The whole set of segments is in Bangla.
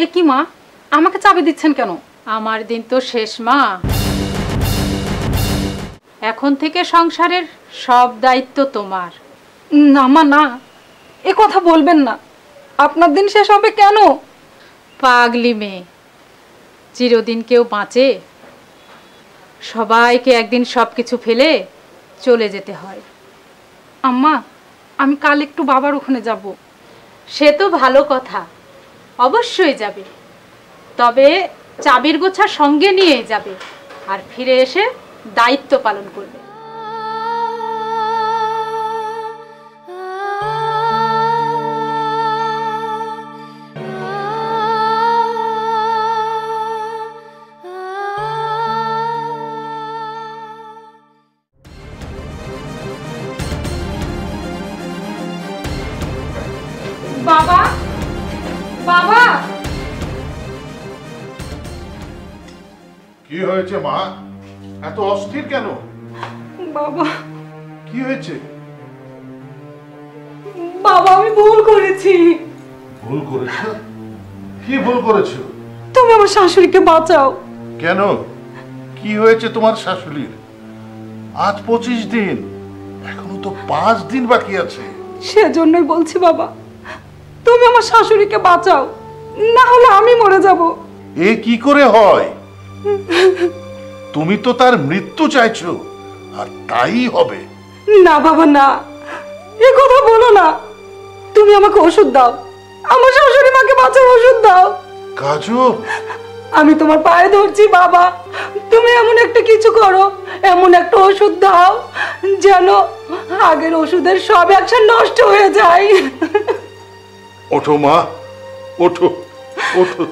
এ কি মা, আমাকে চাবি দিচ্ছেন কেন? আমার দিন তো শেষ মা। এখন থেকে সংসারের সব দায়িত্ব তোমার। না মা না, এ কথা বলবেন না। আপনার দিন শেষ হবে কেন? পাগলি মেয়ে, চিরদিন কেউ বাঁচে? সবাইকে একদিন সব কিছু ফেলে চলে যেতে হয়। আম্মা, আমি কাল একটু বাবার ওখানে যাব। সে তো ভালো কথা, অবশ্যই যাবে, তবে চাবির গোছা সঙ্গে নিয়ে যাবে আর ফিরে এসে দায়িত্ব পালন করবে। বাবা, বাবা। কি হয়েছে মা? এত অস্থির কেন? বাবা, কি হয়েছে? বাবা আমি ভুল করেছি। ভুল করেছো? কি ভুল করেছো? তুমি আমার শাশুড়িকে বাঁচাও। কেন? কি হয়েছে তোমার শাশুড়ির? আজ 25 দিন, এখনো তো 5 দিন বাকি আছে। সেজন্যই বলছি বাবা, তুমি আমার শাশুড়িকে বাঁচাও, না হলে আমি মরে যাব। এ কি করে হয়? তুমি তো তার মৃত্যু চাইছো, আর তাই হবে। না বাবা না, এ কথা বলো না। তুমি আমাকে ওষুধ দাও, আমার শাশুড়ি মাকে বাঁচাও, ওষুধ দাও। কাজু, আমি তোমার পায়ে ধরছি বাবা, তুমি এমন একটা কিছু করো, এমন একটা ওষুধ দাও যেন আগের ওষুধের সব অ্যাকশন নষ্ট হয়ে যায়। ওঠো মা, ওঠো, ওঠো,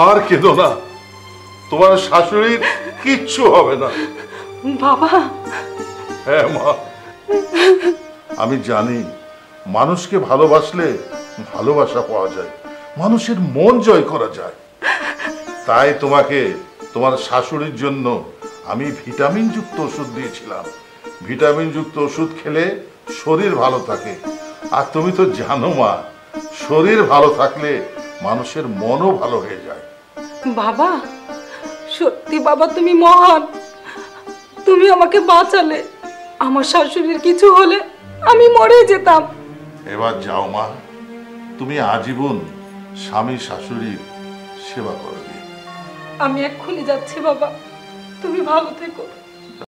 আর কেঁদো না। তোমার শাশুড়ির কিচ্ছু হবে না। বাবা। হ্যাঁ মা, আমি জানি মানুষকে ভালোবাসলে ভালোবাসা পাওয়া যায়, মানুষের মন জয় করা যায়। তাই তোমাকে তোমার শাশুড়ির জন্য আমি ভিটামিন যুক্ত ওষুধ দিয়েছিলাম। ভিটামিন যুক্ত ওষুধ খেলে শরীর ভালো থাকে। আর তুমি তো জানো মা, শরীর ভালো থাকলে মানুষের মনও ভালো হয়ে যায়। বাবা, সত্যি বাবা তুমি মহান। তুমি আমাকে বাঁচালে, আমার শাশুড়ির কিছু হলে আমি মরে যেতাম। এবার যাও মা, তুমি আজীবন স্বামী শাশুড়ির সেবা করবে। আমি এক্ষুনি যাচ্ছি বাবা, তুমি ভালো থেকো।